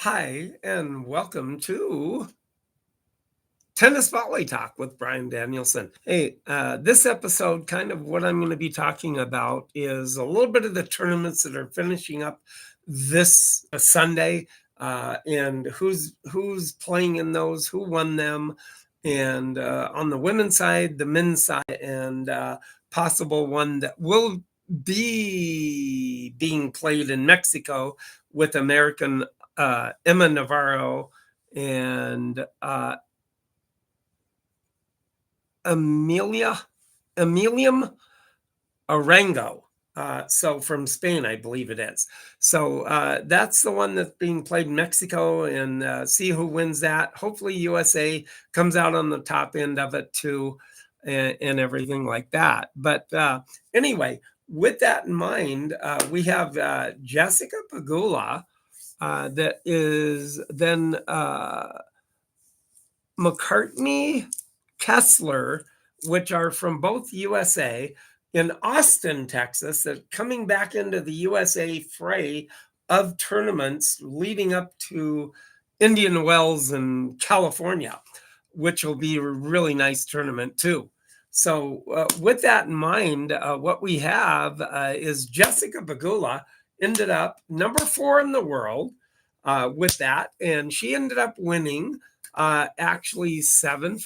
Hi, and welcome to Tennis Volley Talk with Brian Danielson. Hey, this episode, kind of what I'm going to be talking about is a little bit of the tournaments that are finishing up this Sunday, and who's playing in those, who won them, and on the women's side, the men's side, and possible one that will be being played in Mexico with American Emma Navarro and Emilium Arango. So from Spain, I believe it is. So that's the one that's being played in Mexico, and see who wins that. Hopefully USA comes out on the top end of it too, and everything like that. But anyway, with that in mind, we have Jessica Pegula, that is then McCartney Kessler, which are from both USA, in Austin, Texas, that coming back into the USA fray of tournaments leading up to Indian Wells in California, which will be a really nice tournament too. So with that in mind, what we have is Jessica Pegula ended up number 4 in the world with that, and she ended up winning actually 7-5,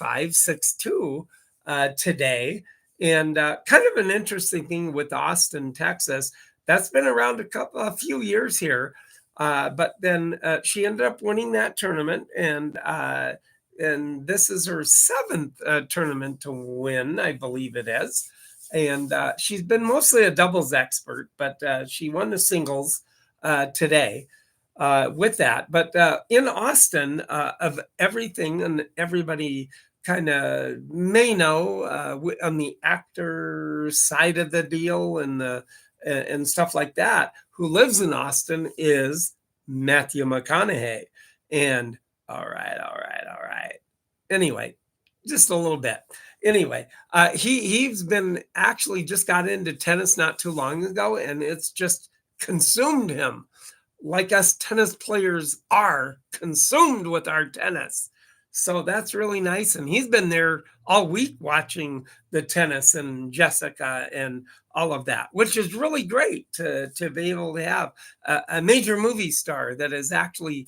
6-2 today. And kind of an interesting thing with Austin, Texas, that's been around a few years here. But then she ended up winning that tournament, and this is her 7th tournament to win, I believe it is. And she's been mostly a doubles expert, but she won the singles today. With that. But in Austin, of everything, and everybody kind of may know on the actor side of the deal and stuff like that, who lives in Austin is Matthew McConaughey. And all right. Anyway, just a little bit. Anyway, he's been actually just got into tennis not too long ago, and it's just consumed him, like us tennis players are consumed with our tennis. So that's really nice. And he's been there all week watching the tennis and Jessica and all of that, which is really great to be able to have a major movie star that is actually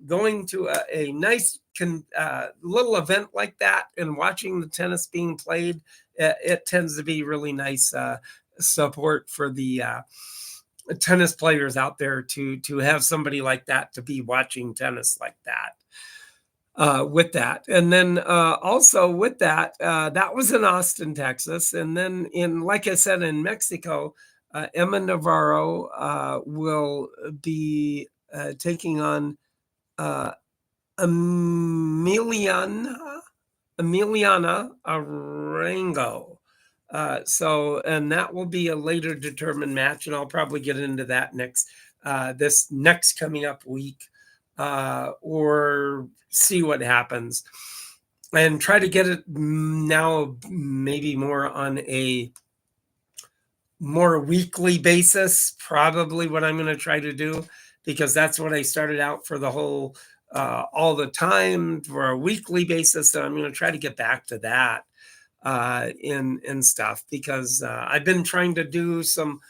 going to a nice little event like that and watching the tennis being played. It tends to be really nice support for the tennis players out there to have somebody like that to be watching tennis like that. With that, and then also with that, that was in Austin, Texas, and then like I said, in Mexico, Emma Navarro will be taking on Emiliana Arango. And that will be a later determined match, and I'll probably get into that this next coming up week, or see what happens, and try to get it now maybe more on a more weekly basis, probably what I'm going to try to do, because that's what I started out for the whole all the time, for a weekly basis, and I'm going to try to get back to that in stuff, because I've been trying to do some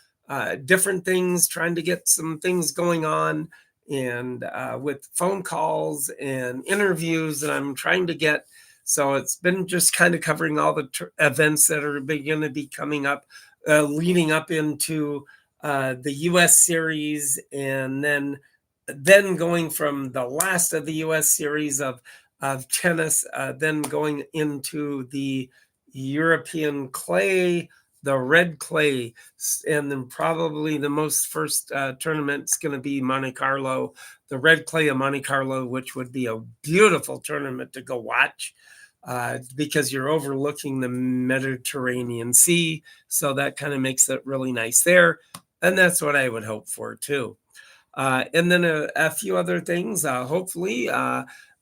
different things, trying to get some things going on, and with phone calls and interviews that I'm trying to get. So it's been just kind of covering all the events that are going to be coming up, leading up into the U.S. series, and then going from the last of the U.S. series of tennis, then going into the European clay, the red clay, and then probably the most first tournament is going to be Monte Carlo, the red clay of Monte Carlo, which would be a beautiful tournament to go watch, because you're overlooking the Mediterranean Sea. So that kind of makes it really nice there. And that's what I would hope for too. And then a few other things, hopefully,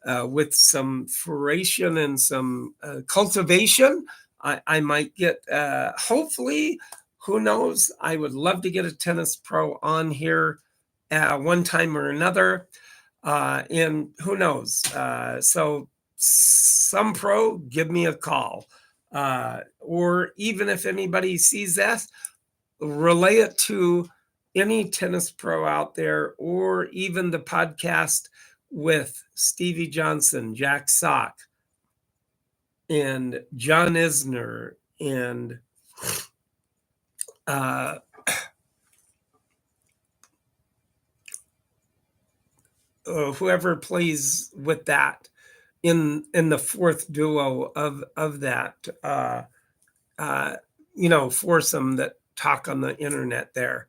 with some fruition and some cultivation, I might get, hopefully, who knows, I would love to get a tennis pro on here one time or another. And who knows? So some pro, give me a call. Or even if anybody sees that, relay it to any tennis pro out there, or even the podcast with Stevie Johnson, Jack Sock, and John Isner, and whoever plays with that in the fourth duo of that foursome that talk on the internet there.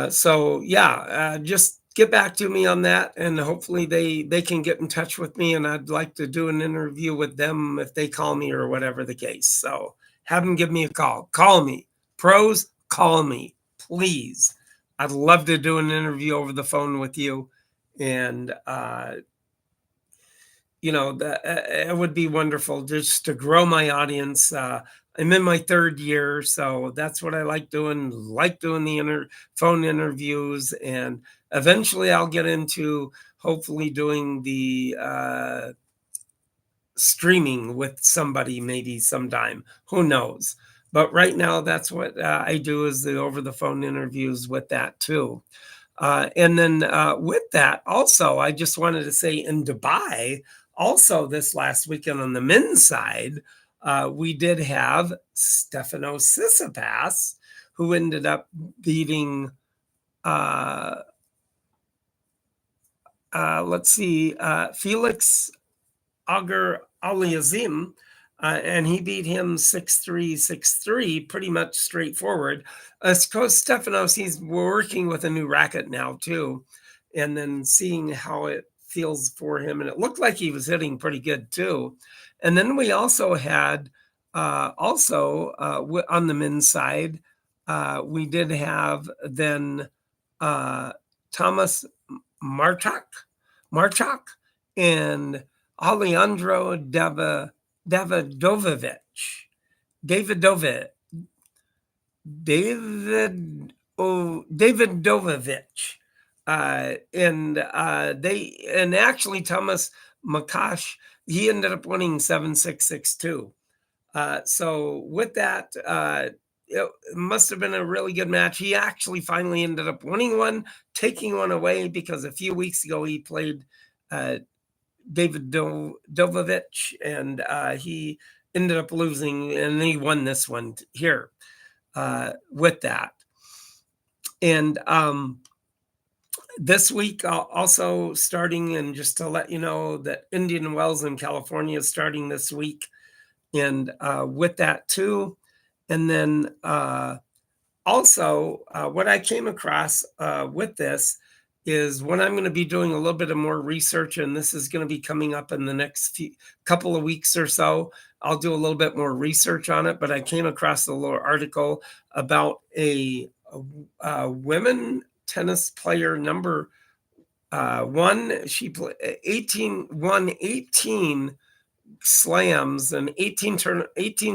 So yeah, just get back to me on that, and hopefully they can get in touch with me, and I'd like to do an interview with them if they call me or whatever the case. So have them give me a call. Call me. Pros, call me, please. I'd love to do an interview over the phone with you, and it would be wonderful just to grow my audience. I'm in my third year, so that's what I like doing. Like doing the phone interviews, and eventually I'll get into hopefully doing the streaming with somebody maybe sometime. Who knows? But right now, that's what I do, is the over the phone interviews with that too. And then with that, also, I just wanted to say in Dubai, also this last weekend on the men's side, we did have Stefano Tsitsipas, who ended up beating, Felix Auger Aliassime, and he beat him 6-3, 6-3, pretty much straightforward. Of course, Stefanos, he's working with a new racket now too, and then seeing how it feels for him, and it looked like he was hitting pretty good too. And then we also had, on the men's side, we did have then Thomas Marchak and Alejandro Davidovich. And actually Thomas Makash, he ended up winning 7-6, 6-2. So with that, it must have been a really good match. He actually finally ended up winning one, taking one away, because a few weeks ago he played David Dovovich, and he ended up losing, and he won this one here with that. And this week, also starting, and just to let you know that Indian Wells in California is starting this week, and with that too. And then also, what I came across with this is when I'm going to be doing a little bit of more research, and this is going to be coming up in the next couple of weeks or so. I'll do a little bit more research on it, but I came across a little article about a women tennis player, number one. She won 18 slams and 18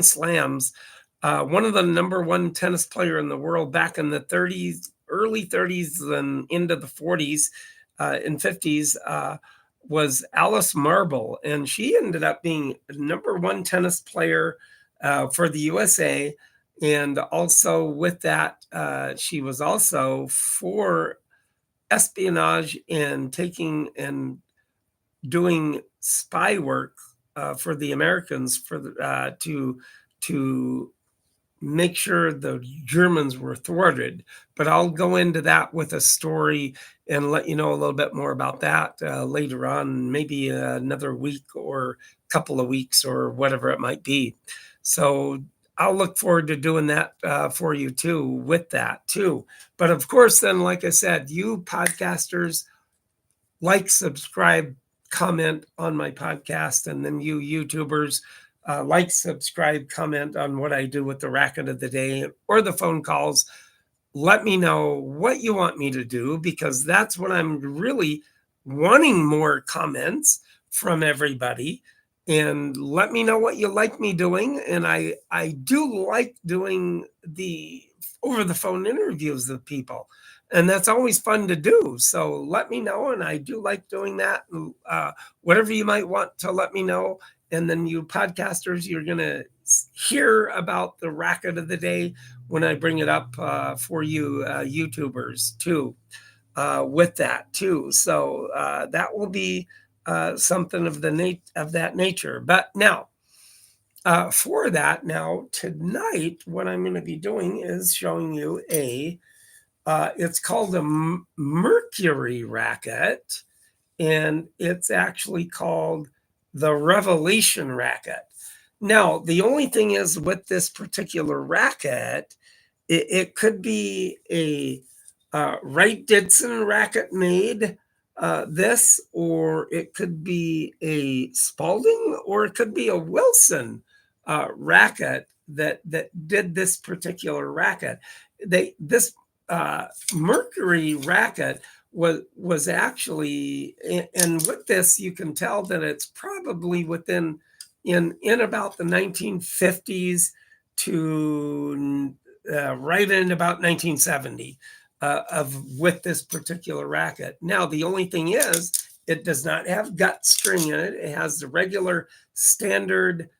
slams. One of the number one tennis player in the world back in the 30s, early 30s and into the 40s and 50s was Alice Marble. And she ended up being number one tennis player for the USA. And also with that, she was also for espionage and taking and doing spy work for the Americans to make sure the Germans were thwarted. But I'll go into that with a story and let you know a little bit more about that later on, maybe another week or couple of weeks or whatever it might be. So I'll look forward to doing that for you too, with that too. But of course, then, like I said, you podcasters, like, subscribe, comment on my podcast, and then you YouTubers, like, subscribe, comment on what I do with the racket of the day or the phone calls. Let me know what you want me to do, because that's what I'm really wanting, more comments from everybody. and let me know what you like me doing. And I do like doing the over the phone interviews with people, and that's always fun to do. So let me know, and I do like doing that. Whatever you might want to let me know. And then you podcasters, you're gonna hear about the racket of the day when I bring it up for you YouTubers too. With that too, so that will be something of that nature. But now, for that, now tonight, what I'm going to be doing is showing you it's called a Mercury racket, and it's actually called the Revelation racket. Now, the only thing is with this particular racket, it could be a Wright Didson racket made this, or it could be a Spalding, or it could be a Wilson racket that did this particular racket. This Mercury racket was actually, and with this you can tell that it's probably within in about the 1950s to right in about 1970 with this particular racket. Now, the only thing is, it does not have gut string in it. It has the regular standard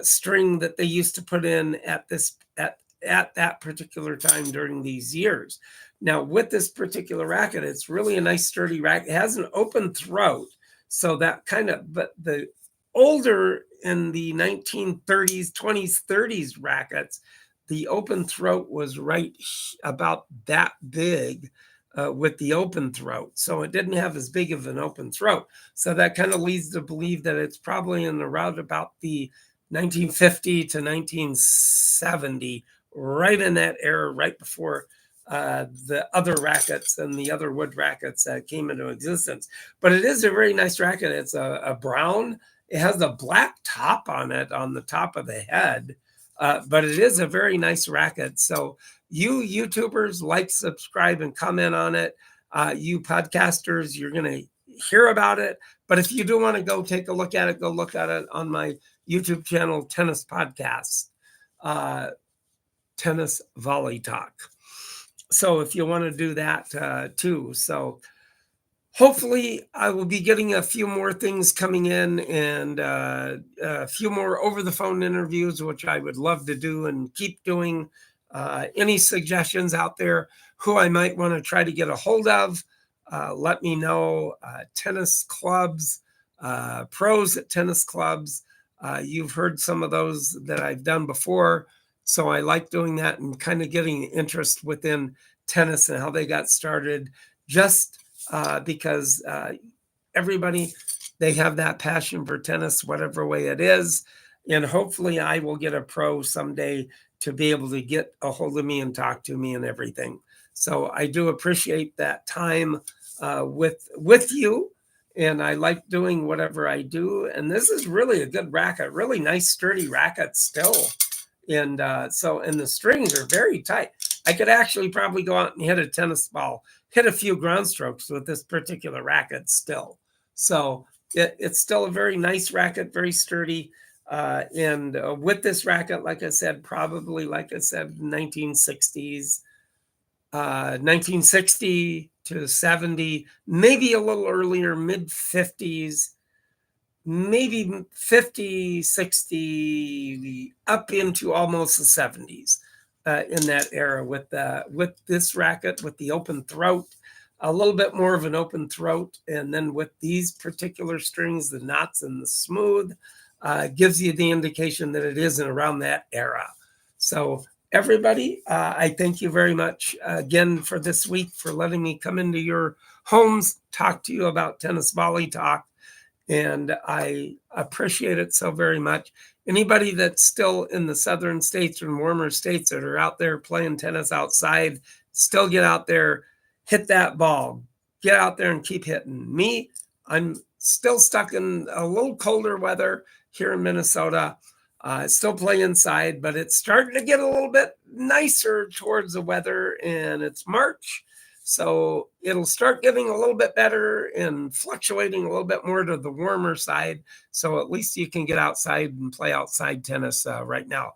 string that they used to put in at that particular time during these years. Now, with this particular racket, it's really a nice sturdy racket. It has an open throat, so that kind of, but the older in the 1930s, 20s, 30s rackets, the open throat was right about that big with the open throat. So it didn't have as big of an open throat. So that kind of leads to believe that it's probably in around about the 1950 to 1970, right in that era, right before the other rackets and the other wood rackets came into existence. But it is a very nice racket. It's a brown. It has a black top on it on the top of the head. But it is a very nice racket. So you YouTubers, like, subscribe, and comment on it. You podcasters, you're going to hear about it. But if you do want to go take a look at it, go look at it on my YouTube channel, Tennis Podcast, Tennis Volley Talk. So if you want to do that too. So hopefully I will be getting a few more things coming in, and a few more over the phone interviews, which I would love to do and keep doing. Any suggestions out there who I might want to try to get a hold of, let me know. Tennis clubs, pros at tennis clubs. You've heard some of those that I've done before. So I like doing that and kind of getting interest within tennis and how they got started, just because everybody, they have that passion for tennis, whatever way it is. And hopefully I will get a pro someday to be able to get a hold of me and talk to me and everything. So I do appreciate that time with you. And I like doing whatever I do. And this is really a good racket, really nice, sturdy racket still. And and the strings are very tight. I could actually probably go out and hit a tennis ball, hit a few ground strokes with this particular racket still. So it's still a very nice racket, very sturdy. And with this racket, like I said, probably, like I said, 1960s, 1960 to 70, maybe a little earlier, mid 50s, maybe 50, 60, up into almost the 70s. In that era with this racket, with the open throat, a little bit more of an open throat, and then with these particular strings, the knots and the smooth, gives you the indication that it is in around that era. So everybody, I thank you very much again for this week, for letting me come into your homes, talk to you about Tennis Volley Talk. And I appreciate it so very much. Anybody that's still in the southern states and warmer states that are out there playing tennis outside, still get out there, hit that ball, get out there and keep hitting. Me, I'm still stuck in a little colder weather here in Minnesota. Still play inside, but it's starting to get a little bit nicer towards the weather, and it's March. So it'll start getting a little bit better and fluctuating a little bit more to the warmer side. So at least you can get outside and play outside tennis right now.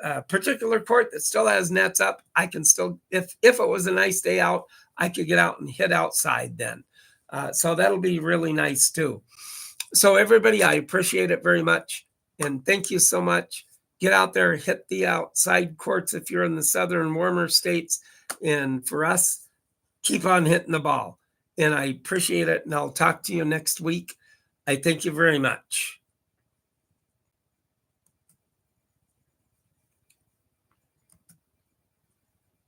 A particular court that still has nets up, I can still, if it was a nice day out, I could get out and hit outside then. So that'll be really nice too. So everybody, I appreciate it very much. And thank you so much. Get out there, hit the outside courts if you're in the southern warmer states. And for us, keep on hitting the ball. And I appreciate it. And I'll talk to you next week. I thank you very much.